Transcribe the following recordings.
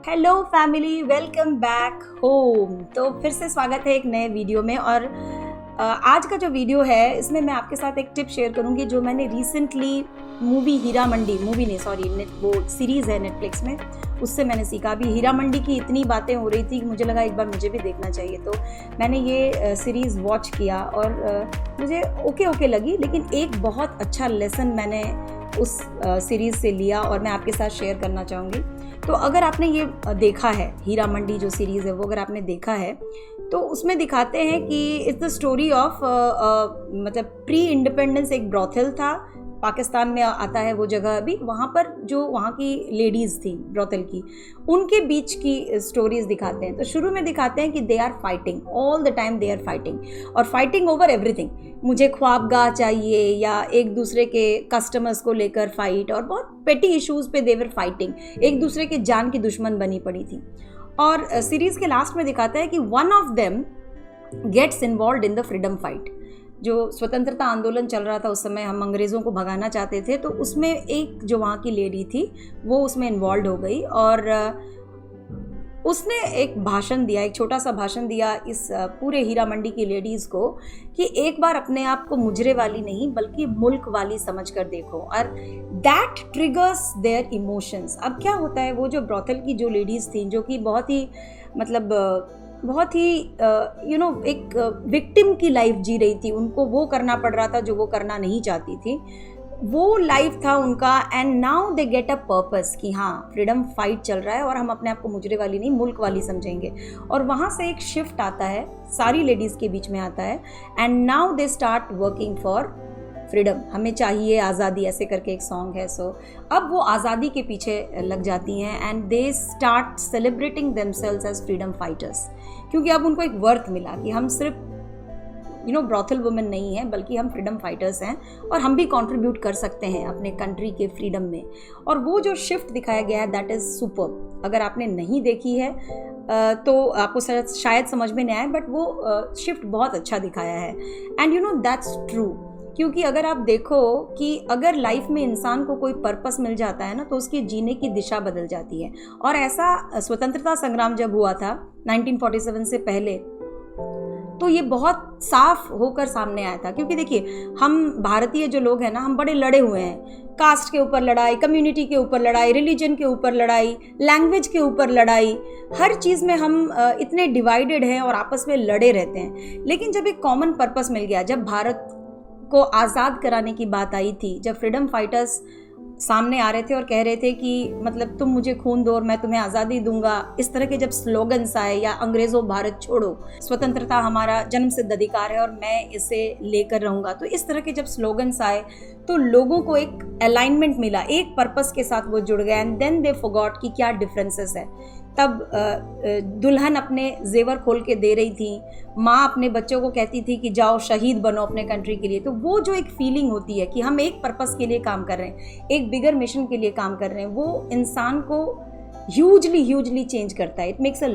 Hello family, welcome back home. तो फिर से स्वागत है एक नए वीडियो में। और आज का जो वीडियो है इसमें मैं आपके साथ एक टिप शेयर करूंगी जो मैंने रिसेंटली मूवी हीरा मंडी वो सीरीज़ है नेटफ्लिक्स में, उससे मैंने सीखा। अभी हीरा मंडी की इतनी बातें हो रही थी कि मुझे लगा एक बार मुझे भी देखना चाहिए, तो मैंने ये सीरीज़ वॉच किया और मुझे ओके लगी। लेकिन एक बहुत अच्छा लेसन मैंने उस सीरीज़ से लिया और मैं आपके साथ शेयर करना चाहूँगी। तो अगर आपने ये देखा है, हीरा मंडी जो सीरीज़ है वो अगर आपने देखा है, तो उसमें दिखाते हैं कि इट्स द स्टोरी ऑफ मतलब प्री इंडिपेंडेंस एक ब्रॉथल था, पाकिस्तान में आता है वो जगह। अभी वहाँ पर जो वहाँ की लेडीज़ थी ब्रॉथल की, उनके बीच की स्टोरीज दिखाते हैं। तो शुरू में दिखाते हैं कि they are fighting all the time, they are fighting और फाइटिंग ओवर एवरीथिंग। मुझे ख्वाबगाह चाहिए या एक दूसरे के कस्टमर्स को लेकर फाइट, और बहुत पेटी इश्यूज़ पे दे वर फाइटिंग, एक दूसरे के जान की दुश्मन बनी पड़ी थी। और सीरीज़ के लास्ट में दिखाता है कि one of them gets involve in the freedom fight. जो स्वतंत्रता आंदोलन चल रहा था उस समय, हम अंग्रेज़ों को भगाना चाहते थे, तो उसमें एक जो वहाँ की लेडी थी वो उसमें इन्वॉल्व हो गई और उसने एक भाषण दिया, एक छोटा सा भाषण दिया इस पूरे हीरा मंडी की लेडीज़ को कि एक बार अपने आप को मुजरे वाली नहीं बल्कि मुल्क वाली समझ कर देखो, और दैट ट्रिगर्स देयर इमोशंस। अब क्या होता है, वो जो ब्रॉथल की जो लेडीज़ थी, जो कि बहुत ही एक विक्टिम की लाइफ जी रही थी, उनको वो करना पड़ रहा था जो वो करना नहीं चाहती थी, वो लाइफ था उनका। And now they get a purpose कि हाँ, फ्रीडम फाइट चल रहा है और हम अपने आप को मुजरे वाली नहीं मुल्क वाली समझेंगे। और वहाँ से एक शिफ्ट आता है, सारी लेडीज़ के बीच में आता है, and now they start working for freedom. हमें चाहिए आज़ादी, ऐसे करके एक सॉन्ग है। सो अब वो आज़ादी के पीछे लग जाती हैं and they start celebrating themselves as freedom fighters, क्योंकि अब उनको एक वर्थ मिला कि हम सिर्फ ब्रॉथल वुमेन नहीं है बल्कि हम फ्रीडम फाइटर्स हैं और हम भी कंट्रीब्यूट कर सकते हैं अपने कंट्री के फ्रीडम में। और वो जो शिफ्ट दिखाया गया है दैट इज़ सुपर। अगर आपने नहीं देखी है तो आपको शायद समझ में नहीं आया, बट वो शिफ्ट बहुत अच्छा दिखाया है। एंड दैट्स ट्रू, क्योंकि अगर आप देखो कि अगर लाइफ में इंसान को कोई पर्पस मिल जाता है ना, तो उसके जीने की दिशा बदल जाती है। और ऐसा स्वतंत्रता संग्राम जब हुआ था 1947 से पहले, तो ये बहुत साफ होकर सामने आया था। क्योंकि देखिए, हम भारतीय जो लोग हैं ना, हम बड़े लड़े हुए हैं। कास्ट के ऊपर लड़ाई, कम्युनिटी के ऊपर लड़ाई, रिलीजन के ऊपर लड़ाई, लैंग्वेज के ऊपर लड़ाई, हर चीज़ में हम इतने डिवाइडेड हैं और आपस में लड़े रहते हैं। लेकिन जब एक कॉमन पर्पस मिल गया, जब भारत को आज़ाद कराने की बात आई थी, जब फ्रीडम फाइटर्स सामने आ रहे थे और कह रहे थे कि मतलब तुम मुझे खून दो और मैं तुम्हें आज़ादी दूंगा, इस तरह के जब स्लोगन्स आए, या अंग्रेज़ों भारत छोड़ो, स्वतंत्रता हमारा जन्मसिद्ध अधिकार है और मैं इसे लेकर रहूँगा, तो इस तरह के जब स्लोगन्स आए तो लोगों को एक अलाइनमेंट मिला, एक पर्पस के साथ वो जुड़ गए। एंड देन दे फॉरगॉट कि क्या डिफरेंसेस है। तब दुल्हन अपने जेवर खोल के दे रही थी, माँ अपने बच्चों को कहती थी कि जाओ शहीद बनो अपने कंट्री के लिए। तो वो जो एक फीलिंग होती है कि हम एक पर्पस के लिए काम कर रहे हैं, एक बिगर मिशन के लिए काम कर रहे हैं, वो इंसान को ह्यूजली चेंज करता है। It makes a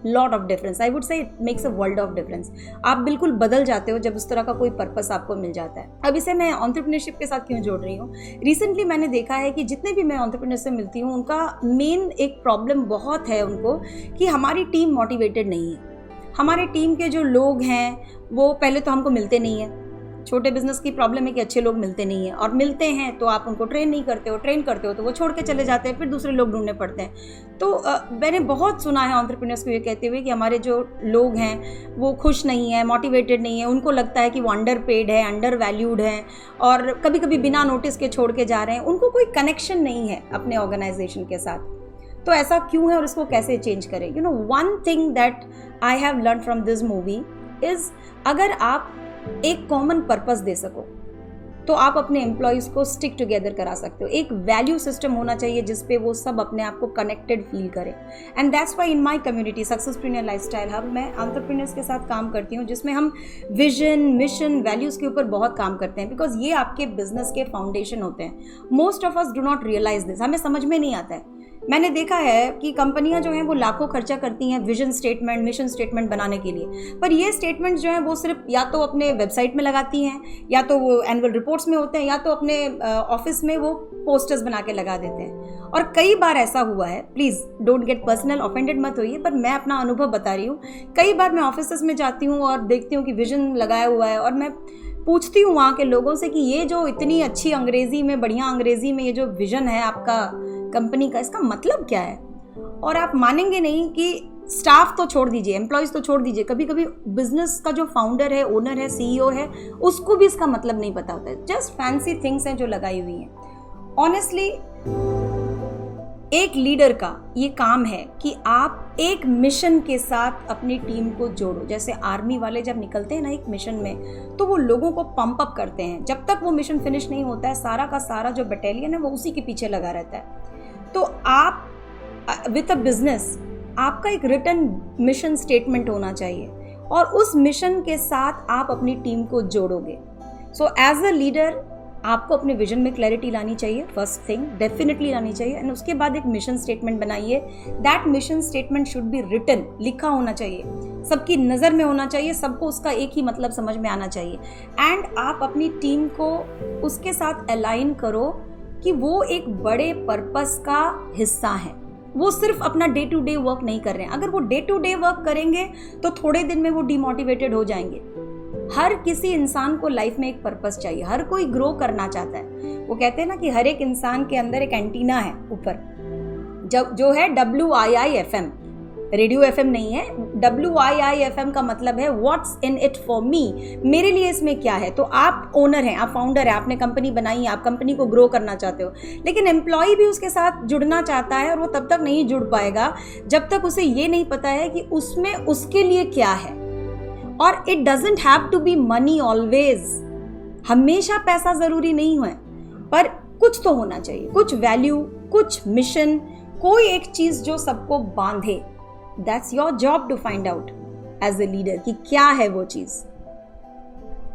lot of difference. I would say it makes a world of difference. आप बिल्कुल बदल जाते हो जब उस तरह का कोई पर्पस आपको मिल जाता है। अब इसे मैं एंटरप्रेन्योरशिप के साथ क्यों जोड़ रही हूँ, रिसेंटली मैंने देखा है कि जितने भी मैं एंटरप्रेन्योर से मिलती हूँ, उनका मेन एक प्रॉब्लम बहुत है उनको कि हमारी टीम मोटिवेटेड नहीं है। हमारे टीम के जो लोग हैं वो पहले तो हमको मिलते नहीं हैं। छोटे बिजनेस की प्रॉब्लम है कि अच्छे लोग मिलते नहीं हैं, और मिलते हैं तो आप उनको ट्रेन नहीं करते हो, ट्रेन करते हो तो वो छोड़ के चले जाते हैं, फिर दूसरे लोग ढूंढने पड़ते हैं। तो मैंने बहुत सुना है एंटरप्रेन्योर्स को ये कहते हुए कि हमारे जो लोग हैं वो खुश नहीं है, मोटिवेटेड नहीं है, उनको लगता है कि वो अंडर पेड है, अंडर वैल्यूड है, और कभी कभी बिना नोटिस के छोड़ के जा रहे हैं, उनको कोई कनेक्शन नहीं है अपने ऑर्गेनाइजेशन के साथ। तो ऐसा क्यों है और इसको कैसे चेंज करें? One thing that I have learn from this movie is, अगर आप एक कॉमन पर्पस दे सको तो आप अपने एम्प्लॉयज़ को स्टिक टुगेदर करा सकते हो। एक वैल्यू सिस्टम होना चाहिए जिस पे वो सब अपने आप को कनेक्टेड फील करें। And that's why in my community successpreneur lifestyle hub, मैं एंटरप्रेन्योर्स के साथ काम करती हूँ, जिसमें हम विजन, मिशन, वैल्यूज़ के ऊपर बहुत काम करते हैं, बिकॉज ये आपके बिजनेस के फाउंडेशन होते हैं। Most of us do not realise this, हमें समझ में नहीं आता है। मैंने देखा है कि कंपनियां जो हैं वो लाखों खर्चा करती हैं विजन स्टेटमेंट, मिशन स्टेटमेंट बनाने के लिए, पर ये स्टेटमेंट जो हैं वो सिर्फ या तो अपने वेबसाइट में लगाती हैं, या तो वो एनुअल रिपोर्ट्स में होते हैं, या तो अपने ऑफिस में वो पोस्टर्स बना के लगा देते हैं। और कई बार ऐसा हुआ है, please don't get personal, offended मत होइए, पर मैं अपना अनुभव बता रही हूँ। कई बार मैं ऑफिस में जाती हूँ और देखती हूँ कि विजन लगाया हुआ है, और मैं पूछती हूँ वहाँ के लोगों से कि ये जो इतनी अच्छी अंग्रेजी में, बढ़िया अंग्रेजी में ये जो विजन है आपका कंपनी का, इसका मतलब क्या है? और आप मानेंगे नहीं कि स्टाफ तो छोड़ दीजिए, एम्प्लॉयज़ तो छोड़ दीजिए, कभी कभी बिजनेस का जो फाउंडर है, ओनर है, सीईओ है, उसको भी इसका मतलब नहीं पता होता है। जस्ट फैंसी थिंग्स हैं जो लगाई हुई हैं। ऑनेस्टली एक लीडर का ये काम है कि आप एक मिशन के साथ अपनी टीम को जोड़ो। जैसे आर्मी वाले जब निकलते हैं ना एक मिशन में, तो वो लोगों को पंप अप करते हैं। जब तक वो मिशन फिनिश नहीं होता है, सारा का सारा जो बटालियन है वो उसी के पीछे लगा रहता है। तो आप विद अ बिजनेस, आपका एक रिटन मिशन स्टेटमेंट होना चाहिए, और उस मिशन के साथ आप अपनी टीम को जोड़ोगे। सो एज अ लीडर आपको अपने विजन में क्लैरिटी लानी चाहिए, फर्स्ट थिंग डेफिनेटली लानी चाहिए, एंड उसके बाद एक मिशन स्टेटमेंट बनाइए। That mission statement should be written, लिखा होना चाहिए, सबकी नज़र में होना चाहिए, सबको उसका एक ही मतलब समझ में आना चाहिए। एंड आप अपनी टीम को उसके साथ अलाइन करो कि वो एक बड़े पर्पस का हिस्सा है, वो सिर्फ अपना डे टू डे वर्क नहीं कर रहे हैं। अगर वो डे टू डे वर्क करेंगे तो थोड़े दिन में वो डिमोटिवेटेड हो जाएंगे। हर किसी इंसान को लाइफ में एक पर्पस चाहिए, हर कोई ग्रो करना चाहता है। वो कहते हैं ना कि हर एक इंसान के अंदर एक एंटीना है ऊपर, जो है WIIFM, रेडियो FM नहीं है। WIIFM का मतलब है what's in it for me, मेरे लिए इसमें क्या है। तो आप ओनर हैं, आप फाउंडर हैं, आपने कंपनी बनाई है, आप कंपनी को ग्रो करना चाहते हो, लेकिन एम्प्लॉय भी उसके साथ जुड़ना चाहता है, और वो तब तक नहीं जुड़ पाएगा जब तक उसे ये नहीं पता है कि उसमें उसके लिए क्या है। और it doesn't have to be money always, हमेशा पैसा जरूरी नहीं है, पर कुछ तो होना चाहिए, कुछ वैल्यू, कुछ मिशन, कोई एक चीज जो सबको बांधे। That's your job to find out as a leader कि क्या है वो चीज।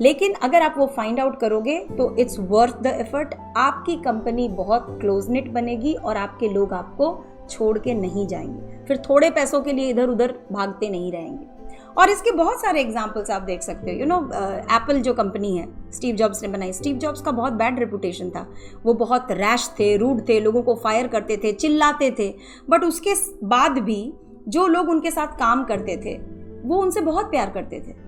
लेकिन अगर आप वो फाइंड आउट करोगे तो इट्स वर्थ द एफर्ट। आपकी कंपनी बहुत क्लोज निट बनेगी और आपके लोग आपको छोड़ के नहीं जाएंगे, फिर थोड़े पैसों के लिए इधर उधर भागते नहीं रहेंगे। और इसके बहुत सारे एग्जाम्पल्स आप देख सकते हो। एप्पल जो कंपनी है स्टीव जॉब्स ने बनाई, स्टीव जॉब्स का बहुत बैड रेपुटेशन था, वो बहुत रैश थे, रूड थे, लोगों को फायर करते थे, चिल्लाते थे, बट उसके बाद भी जो लोग उनके साथ काम करते थे वो उनसे बहुत प्यार करते थे,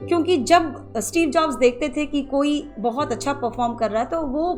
क्योंकि जब स्टीव जॉब्स देखते थे कि कोई बहुत अच्छा परफॉर्म कर रहा है तो वो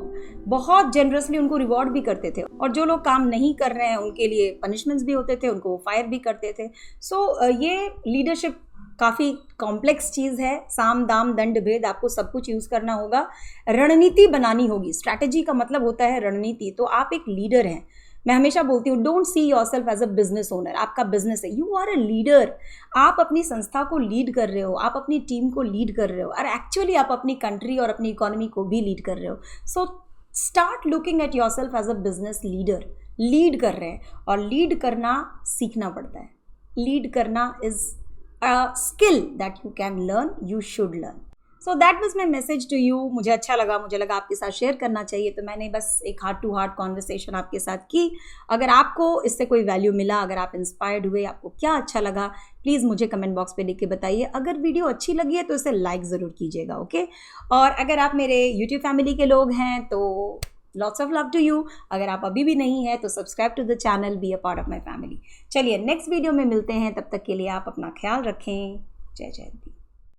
बहुत जेनरसली उनको रिवॉर्ड भी करते थे, और जो लोग काम नहीं कर रहे हैं उनके लिए पनिशमेंट्स भी होते थे, उनको फायर भी करते थे। सो ये लीडरशिप काफ़ी कॉम्प्लेक्स चीज़ है, साम दाम दंड भेद, आपको सब कुछ यूज़ करना होगा, रणनीति बनानी होगी। स्ट्रैटेजी का मतलब होता है रणनीति। तो आप एक लीडर हैं, मैं हमेशा बोलती हूँ don't see yourself as a business owner. आपका बिजनेस है, यू आर अ लीडर, आप अपनी संस्था को लीड कर रहे हो, आप अपनी टीम को लीड कर रहे हो, और एक्चुअली आप अपनी कंट्री और अपनी इकोनॉमी को भी लीड कर रहे हो। So start looking at yourself as a business leader. Lead कर रहे हैं, और लीड करना सीखना पड़ता है। लीड करना is a skill that you can learn, you should learn. So that was my message to you. मुझे अच्छा लगा, मुझे लगा आपके साथ शेयर करना चाहिए, तो मैंने बस एक हार्ट टू हार्ट कॉन्वर्सेशन आपके साथ की। अगर आपको इससे कोई वैल्यू मिला, अगर आप इंस्पायर्ड हुए, आपको क्या अच्छा लगा, प्लीज़ मुझे कमेंट बॉक्स पे लिख के बताइए। अगर वीडियो अच्छी लगी है तो इसे लाइक ज़रूर कीजिएगा, ओके। और अगर आप मेरे यूट्यूब फैमिली के लोग हैं तो lots of love to you. अगर आप अभी भी नहीं है तो subscribe to the channel, be a part of my family. चलिए नेक्स्ट वीडियो में मिलते हैं, तब तक के लिए आप अपना ख्याल रखें। जय जय हिंद।